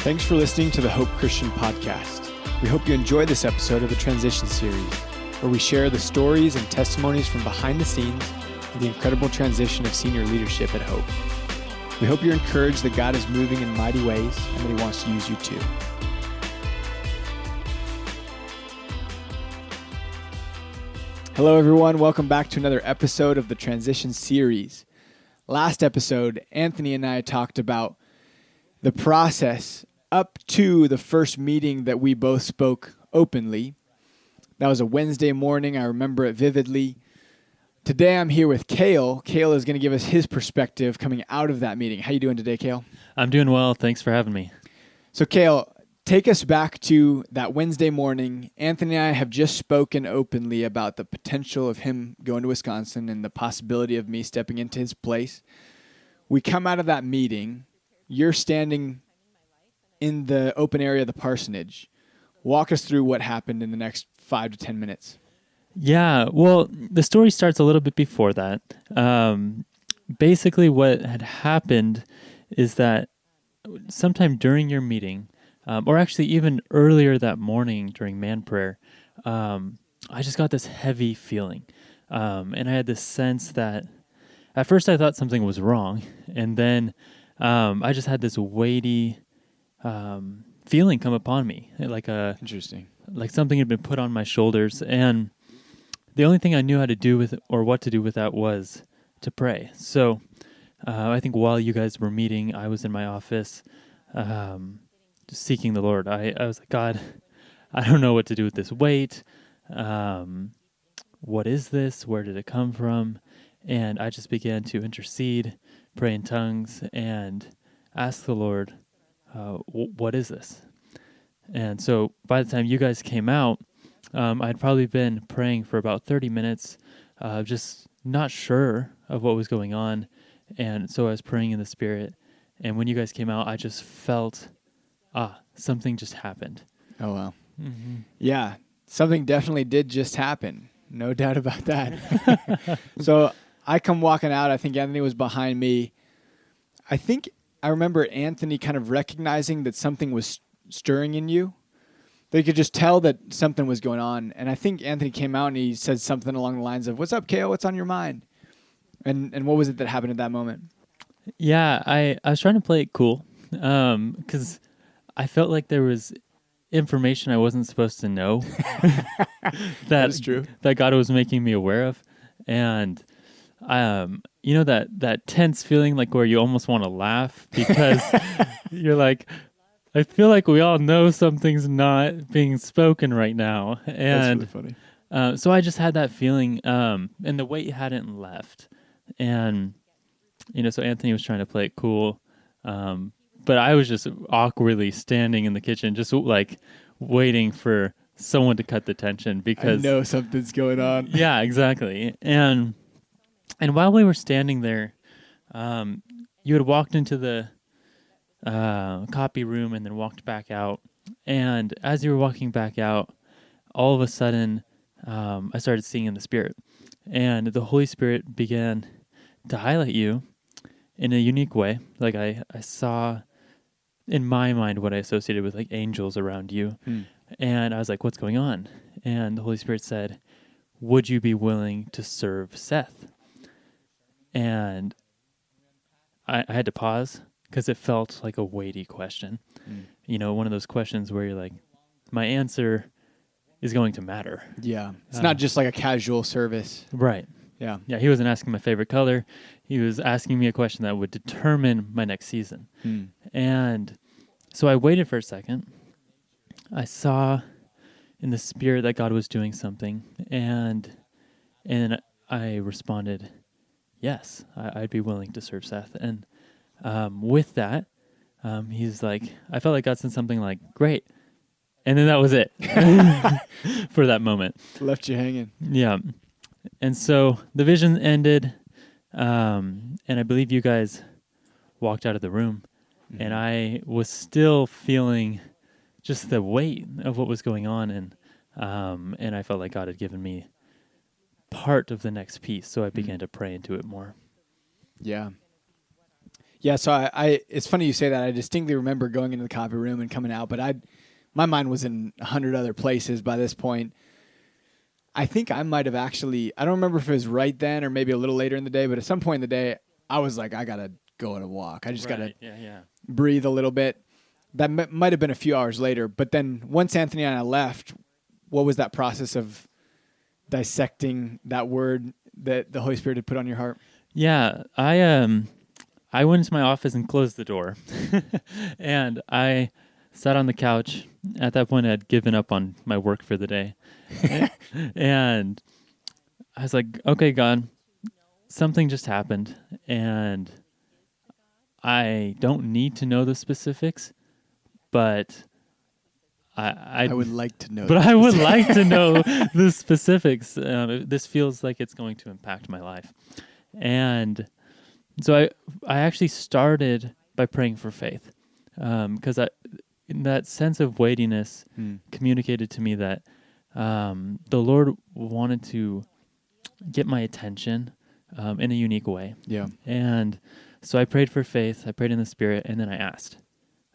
Thanks for listening to the Hope Christian Podcast. We hope you enjoy this episode of the Transition Series, where we share the stories and testimonies from behind the scenes of the incredible transition of senior leadership at Hope. We hope you're encouraged that God is moving in mighty ways and that He wants to use you too. Hello, everyone. Welcome back to another episode of the Transition Series. Last episode, Anthony and I talked about the process up to the first meeting that we both spoke openly. That was a Wednesday morning. I remember it vividly. Today I'm here with Kayle. Kayle is going to give us his perspective coming out of that meeting. How you doing today, Kayle? I'm doing well. Thanks for having me. So, Kayle, take us back to that Wednesday morning. Anthony and I have just spoken openly about the potential of him going to Wisconsin and the possibility of me stepping into his place. We come out of that meeting. You're standing in the open area of the parsonage. Walk us through what happened in the next 5 to 10 minutes. Yeah, well, the story starts a little bit before that. Basically, what had happened is that sometime during your meeting, or actually even earlier that morning during man prayer, I just got this heavy feeling. And I had this sense that at first I thought something was wrong, and then I just had this weighty feeling come upon me, Interesting. like something had been put on my shoulders, and the only thing I knew how to do with or what to do with that was to pray. So I think while you guys were meeting, I was in my office just seeking the Lord. I was like, God, I don't know what to do with this weight. What is this? Where did it come from? And I just began to intercede, pray in tongues, and ask the Lord, what is this? And so by the time you guys came out, I'd probably been praying for about 30 minutes, just not sure of what was going on. And so I was praying in the Spirit. And when you guys came out, I just felt, something just happened. Oh, wow. Mm-hmm. Yeah, something definitely did just happen. No doubt about that. So I come walking out. I think Anthony was behind me. I remember Anthony kind of recognizing that something was stirring in you. They could just tell that something was going on. And I think Anthony came out and he said something along the lines of, "What's up, Kayle? What's on your mind?" And what was it that happened at that moment? Yeah, I was trying to play it cool because I felt like there was information I wasn't supposed to know That is true. that God was making me aware of. And that tense feeling like where you almost want to laugh because you're like, I feel like we all know something's not being spoken right now. And That's really funny. so I just had that feeling, and the weight hadn't left. And, so Anthony was trying to play it cool. But I was just awkwardly standing in the kitchen, just like waiting for someone to cut the tension because I know something's going on. Yeah, exactly. And while we were standing there, you had walked into the copy room and then walked back out. And as you were walking back out, all of a sudden, I started seeing in the Spirit. And the Holy Spirit began to highlight you in a unique way. Like I saw in my mind what I associated with like angels around you. And I was like, what's going on? And the Holy Spirit said, would you be willing to serve Seth? And I had to pause because it felt like a weighty question. One of those questions where you're like, my answer is going to matter. Yeah. It's not just like a casual service. Right. Yeah. Yeah, he wasn't asking my favorite color. He was asking me a question that would determine my next season. And so I waited for a second. I saw in the Spirit that God was doing something. And I responded, yes, I'd be willing to serve Seth. And with that, he's like, I felt like God said something like, great. And then that was it for that moment. Left you hanging. Yeah. And so the vision ended, and I believe you guys walked out of the room, and I was still feeling just the weight of what was going on, and I felt like God had given me part of the next piece, so I began to pray into it more. Yeah. Yeah, so I it's funny you say that. I distinctly remember going into the copy room and coming out, but my mind was in 100 other places by this point. I think I might have actually, I don't remember if it was right then or maybe a little later in the day, but at some point in the day, I was like, I got to go on a walk. I just got to breathe a little bit. That might have been a few hours later. But then once Anthony and I left, what was that process of dissecting that word that the Holy Spirit had put on your heart? Yeah, I went into my office and closed the door, and I sat on the couch. At that point, I had given up on my work for the day, and I was like, "Okay, God, something just happened, and I don't need to know the specifics, but I would like to know. But I would like to know the specifics. This feels like it's going to impact my life, and so I actually started by praying for faith, because in that sense of weightiness communicated to me that the Lord wanted to get my attention in a unique way. Yeah. And so I prayed for faith, I prayed in the Spirit, and then I asked,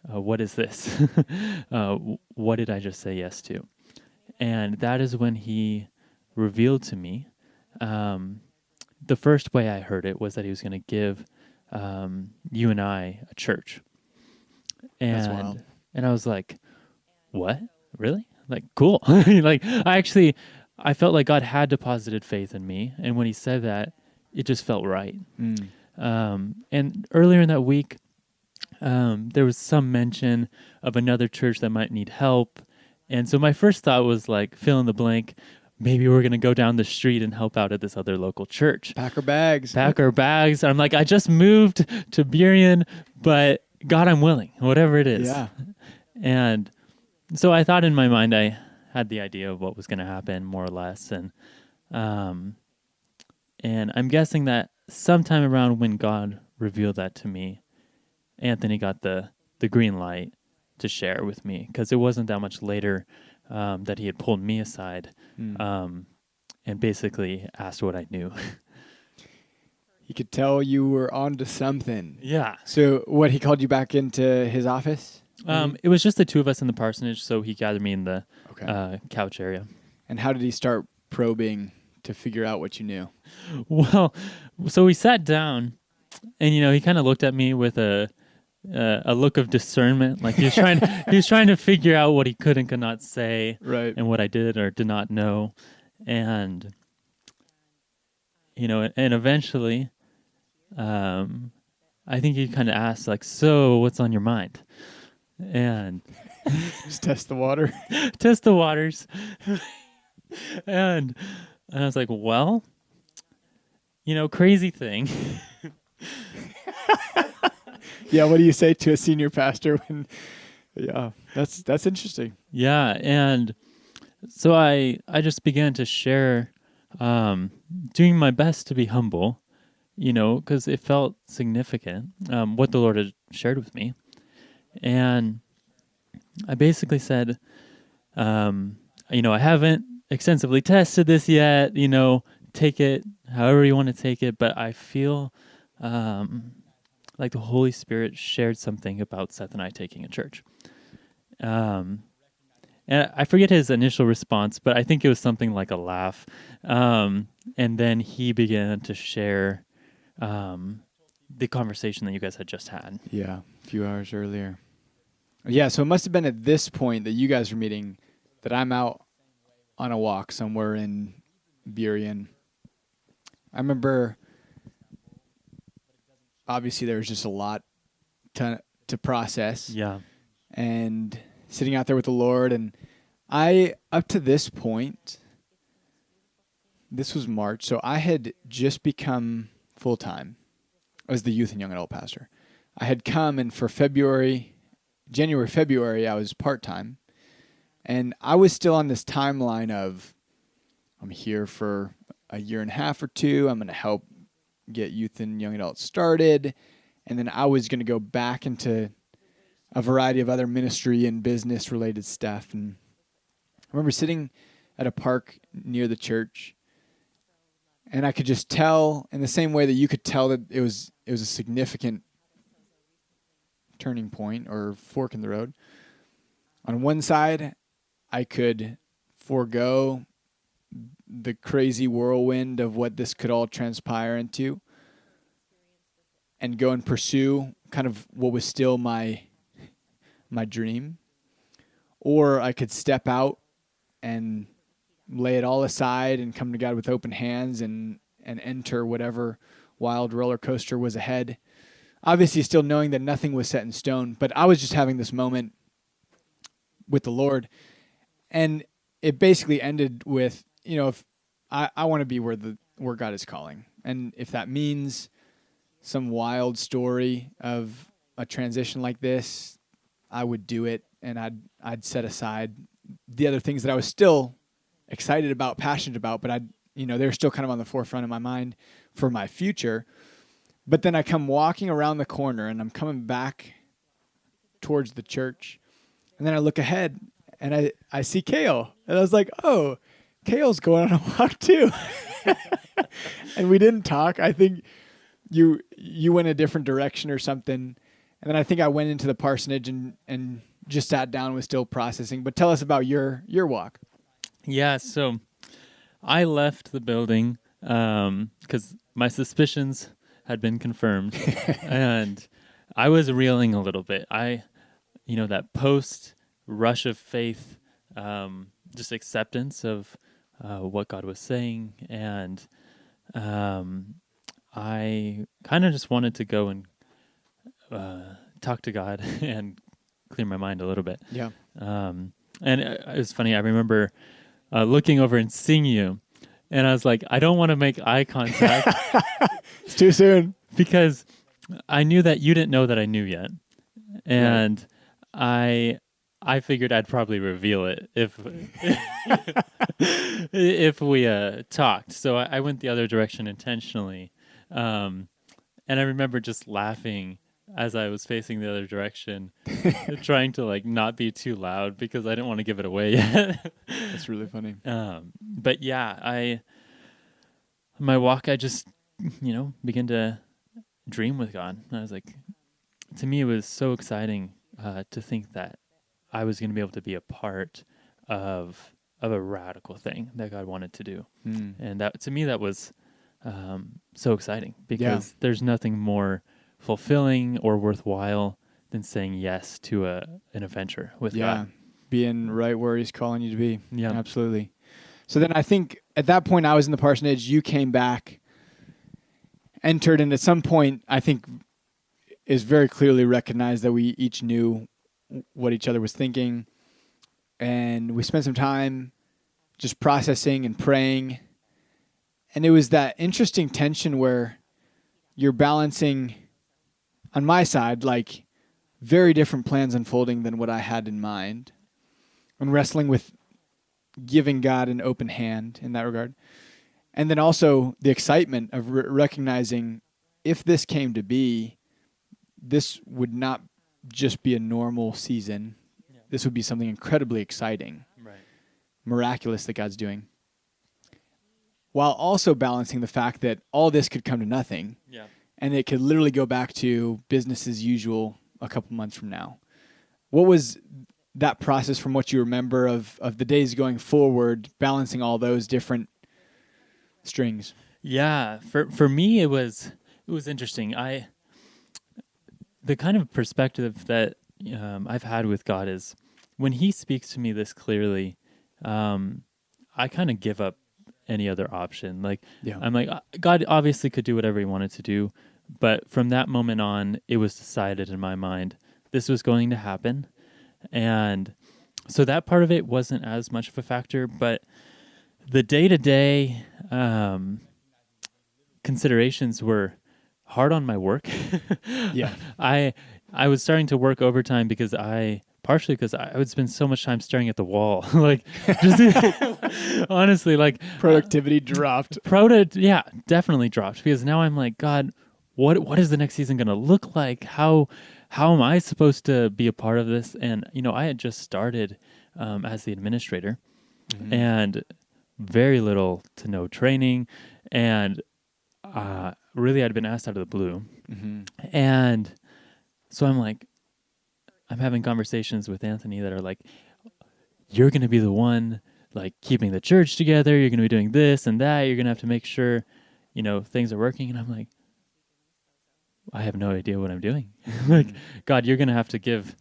what is this? What did I just say yes to? And that is when he revealed to me, the first way I heard it was that he was going to give you and I a church. That's wild. And I was like, what? Really? Like, cool. Like, I felt like God had deposited faith in me. And when he said that, it just felt right. And earlier in that week, there was some mention of another church that might need help. And so my first thought was like, fill in the blank. Maybe we're going to go down the street and help out at this other local church. Pack our bags. I'm like, I just moved to Burien, but God, I'm willing, whatever it is. Yeah. And so I thought in my mind, I had the idea of what was going to happen more or less. And I'm guessing that sometime around when God revealed that to me, Anthony got the green light to share with me, because it wasn't that much later that he had pulled me aside and basically asked what I knew. He could tell you were onto something. Yeah. So what, he called you back into his office? It was just the two of us in the parsonage, so he gathered me in the couch area. And how did he start probing to figure out what you knew? Well, so we sat down, and he kind of looked at me with a look of discernment, like he was trying to figure out what he could and could not say, right? And what I did or did not know, and and eventually, I think he kind of asked, like, so what's on your mind? And just test the water. Test the waters. And I was like, well, crazy thing. Yeah, what do you say to a senior pastor when? Yeah, that's interesting. Yeah, and so I just began to share, doing my best to be humble, because it felt significant, what the Lord had shared with me. And I basically said, I haven't extensively tested this yet, take it however you want to take it, but I feel like the Holy Spirit shared something about Seth and I taking a church. And I forget his initial response, but I think it was something like a laugh. And then he began to share the conversation that you guys had just had. Yeah, a few hours earlier. Yeah, so it must have been at this point that you guys were meeting that I'm out on a walk somewhere in Burien. I remember, obviously there was just a lot to process. Yeah. And sitting out there with the Lord. And I, up to this point, this was March, so I had just become full-time as the youth and young adult pastor. I had come, and for January, February, I was part-time. And I was still on this timeline of, I'm here for a year and a half or two. I'm going to help get youth and young adults started. And then I was going to go back into a variety of other ministry and business related stuff. And I remember sitting at a park near the church, and I could just tell, in the same way that you could tell that it was a significant turning point or fork in the road. On one side, I could forego the crazy whirlwind of what this could all transpire into and go and pursue kind of what was still my dream. Or I could step out and lay it all aside and come to God with open hands and enter whatever wild roller coaster was ahead. Obviously, still knowing that nothing was set in stone, but I was just having this moment with the Lord. And it basically ended with, if I want to be where God is calling. And if that means some wild story of a transition like this, I would do it, and I'd set aside the other things that I was still excited about, passionate about, but they're still kind of on the forefront of my mind for my future. But then I come walking around the corner, and I'm coming back towards the church, and then I look ahead, and I see Kayle, and I was like, oh, Kayle's going on a walk too. And we didn't talk. I think you went a different direction or something. And then I think I went into the parsonage and just sat down, was still processing. But tell us about your walk. Yeah, so I left the building because my suspicions had been confirmed, and I was reeling a little bit. That post rush of faith, just acceptance of what God was saying, and I kind of just wanted to go and talk to God and clear my mind a little bit. Yeah. And it was funny. I remember looking over and seeing you, and I was like, I don't want to make eye contact. It's too soon. Because I knew that you didn't know that I knew yet. And right. I figured I'd probably reveal it if we talked. So I went the other direction intentionally. And I remember just laughing as I was facing the other direction, trying to not be too loud because I didn't want to give it away yet. That's really funny. But yeah, my walk, I just, began to dream with God. And I was like, to me, it was so exciting to think that I was going to be able to be a part of a radical thing that God wanted to do. And that, to me, that was so exciting because there's nothing more fulfilling or worthwhile than saying yes to an adventure with God. Being right where He's calling you to be. Yeah, absolutely. So then I think at that point I was in the parsonage. You came back, entered, and at some point I think is very clearly recognized that we each knew what each other was thinking, and we spent some time just processing and praying. And it was that interesting tension where you're balancing, on my side, very different plans unfolding than what I had in mind, and wrestling with giving God an open hand in that regard. And then also the excitement of recognizing if this came to be, this would not just be a normal season. Yeah. This would be something incredibly exciting, miraculous that God's doing, while also balancing the fact that all this could come to nothing. Yeah. And it could literally go back to business as usual a couple months from now. What was that process from what you remember of the days going forward, balancing all those different strings? Yeah, for me, it was interesting. The kind of perspective that I've had with God is when He speaks to me this clearly, I kind of give up any other option. I'm like, God obviously could do whatever He wanted to do, but from that moment on, it was decided in my mind this was going to happen, and so that part of it wasn't as much of a factor. But the day-to-day considerations were hard on my work. Yeah, I was starting to work overtime because partially because I would spend so much time staring at the wall. Honestly, productivity dropped. Definitely dropped because now I'm like, God, what is the next season going to look like? How am I supposed to be a part of this? And I had just started as the administrator, and very little to no training, and really I'd been asked out of the blue, and so I'm like, I'm having conversations with Anthony that are like, you're going to be the one like keeping the church together. You're going to be doing this and that. You're going to have to make sure, things are working. And I'm like, I have no idea what I'm doing. Like, God, you're going to have to give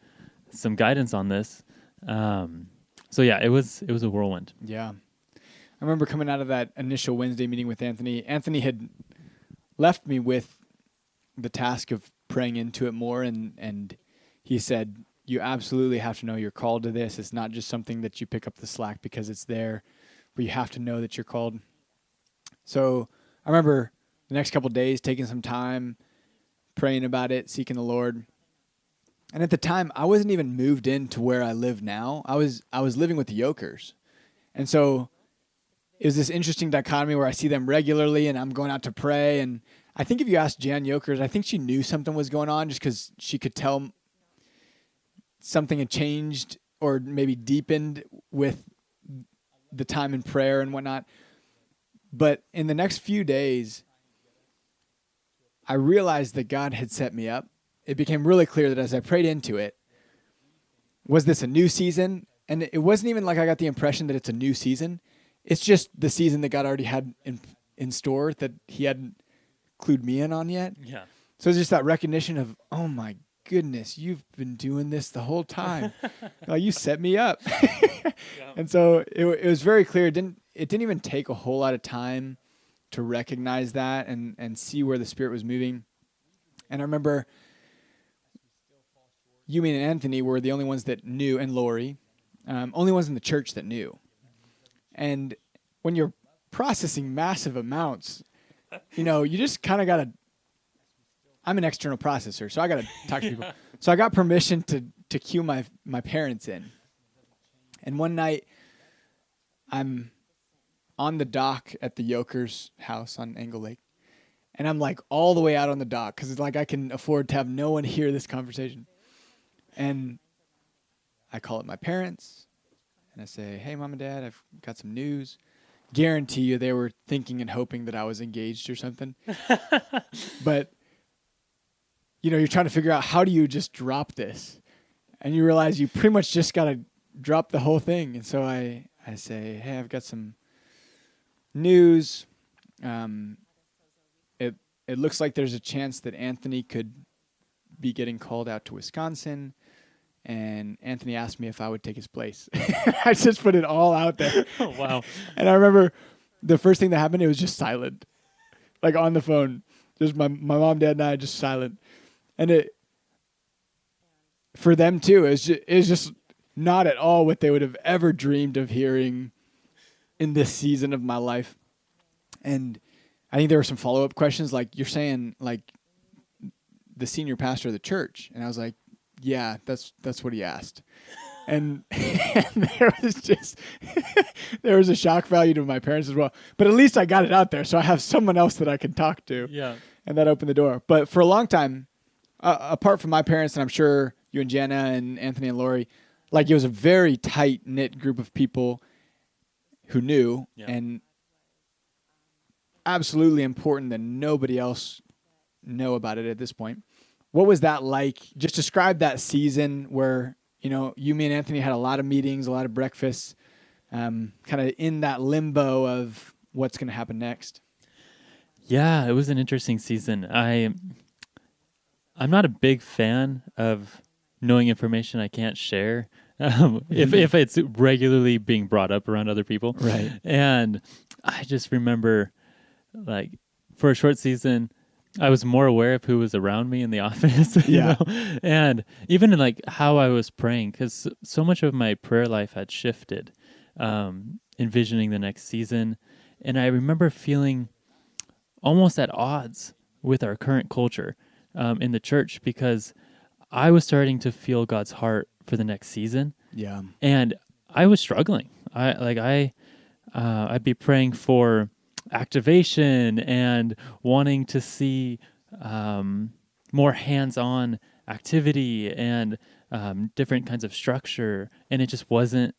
some guidance on this. So yeah, it was a whirlwind. Yeah. I remember coming out of that initial Wednesday meeting with Anthony. Anthony had left me with the task of praying into it more, and he said, you absolutely have to know you're called to this. It's not just something that you pick up the slack because it's there, but you have to know that you're called. So I remember the next couple of days taking some time, praying about it, seeking the Lord. And at the time, I wasn't even moved into where I live now. I was living with the Yokers. And so it was this interesting dichotomy where I see them regularly and I'm going out to pray. And I think if you asked Jan Yokers, I think she knew something was going on just because she could tell something had changed or maybe deepened with the time in prayer and whatnot. But in the next few days, I realized that God had set me up. It became really clear that as I prayed into it, was this a new season? And it wasn't even like I got the impression that it's a new season. It's just the season that God already had in store that he hadn't clued me in on yet. Yeah. So it's just that recognition of, oh my goodness, you've been doing this the whole time. Like, you set me up. And so it was very clear. It didn't even take a whole lot of time to recognize that and see where the Spirit was moving. And I remember you, me, and Anthony were the only ones that knew, and Lori, only ones in the church that knew. And when you're processing massive amounts, you just kind of got to, I'm an external processor, so I got to talk to people. So I got permission to cue my parents in. And one night, I'm on the dock at the Yoker's house on Angle Lake. And I'm like all the way out on the dock because it's like I can afford to have no one hear this conversation. And I call up my parents and I say, hey, Mom and Dad, I've got some news. Guarantee you they were thinking and hoping that I was engaged or something. But, you're trying to figure out how do you just drop this? And you realize you pretty much just got to drop the whole thing. And so I say, hey, I've got some news. It looks like there's a chance that Anthony could be getting called out to Wisconsin. And Anthony asked me if I would take his place. I just put it all out there. Oh, wow. And I remember the first thing that happened, it was just silent. Like on the phone. Just my mom, dad, and I just silent. And it, for them too, it was just not at all what they would have ever dreamed of hearing in this season of my life. And I think there were some follow-up questions like, you're saying like the senior pastor of the church. And I was like, yeah, that's what he asked. And there was a shock value to my parents as well. But at least I got it out there, so I have someone else that I can talk to. Yeah. And that opened the door. But for a long time, apart from my parents, and I'm sure you and Jenna and Anthony and Lori, like it was a very tight-knit group of people who knew, and absolutely important that nobody else know about it at this point. What was that like? Just describe that season where, you, me, and Anthony had a lot of meetings, a lot of breakfasts, kind of in that limbo of what's going to happen next. Yeah, it was an interesting season. I'm not a big fan of knowing information I can't share if it's regularly being brought up around other people. Right. And I just remember, like, for a short season, I was more aware of who was around me in the office. Yeah. And even in like how I was praying, because so much of my prayer life had shifted, envisioning the next season. And I remember feeling almost at odds with our current culture in the church because I was starting to feel God's heart for the next season. Yeah. And I was struggling. I'd be praying for activation and wanting to see more hands-on activity and different kinds of structure, and it just wasn't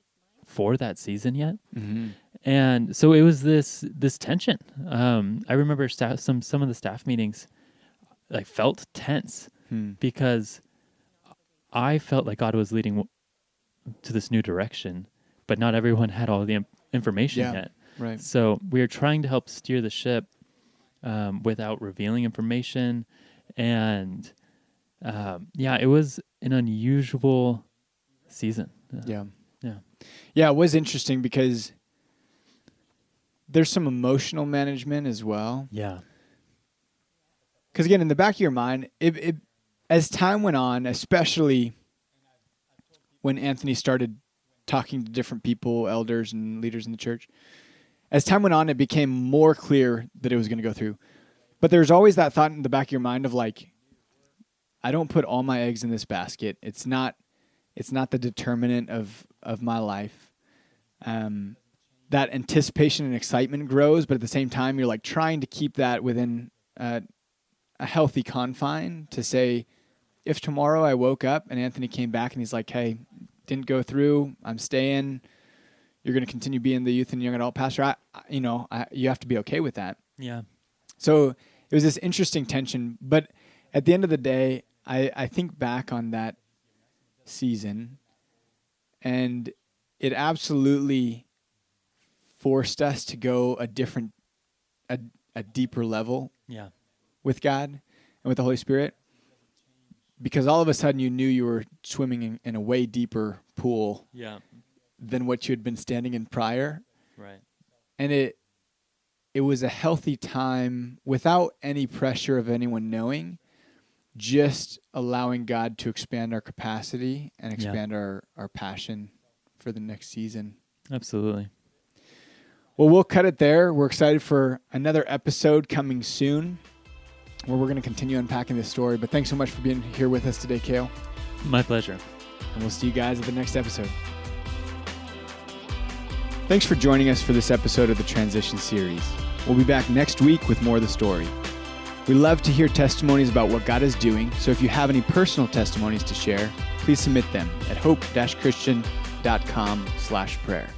for that season yet. Mm-hmm. And so it was this tension. I remember some of the staff meetings like felt tense because I felt like God was leading to this new direction, but not everyone had all the information yet. Right. So we are trying to help steer the ship without revealing information. And it was an unusual season. Yeah. Yeah. Yeah, it was interesting because there's some emotional management as well. Yeah. Because again, in the back of your mind, it as time went on, especially when Anthony started talking to different people, elders and leaders in the church, as time went on, it became more clear that it was going to go through. But there's always that thought in the back of your mind of like, I don't put all my eggs in this basket. It's not the determinant of my life. That anticipation and excitement grows, but at the same time, you're like trying to keep that within a healthy confine to say, if tomorrow I woke up and Anthony came back and he's like, hey, didn't go through, I'm staying, you're going to continue being the youth and young adult pastor, you have to be okay with that. Yeah. So it was this interesting tension, but at the end of the day, I think back on that season, and it absolutely forced us to go a deeper level Yeah. with God and with the Holy Spirit, because all of a sudden you knew you were swimming in a way deeper pool than what you had been standing in prior. Right. And it was a healthy time without any pressure of anyone knowing, just allowing God to expand our capacity and expand our passion for the next season. Absolutely. Well, we'll cut it there. We're excited for another episode coming soon where we're going to continue unpacking this story. But thanks so much for being here with us today, Kayle. My pleasure. And we'll see you guys at the next episode. Thanks for joining us for this episode of the Transition Series. We'll be back next week with more of the story. We love to hear testimonies about what God is doing, so if you have any personal testimonies to share, please submit them at hope-christian.com/prayer.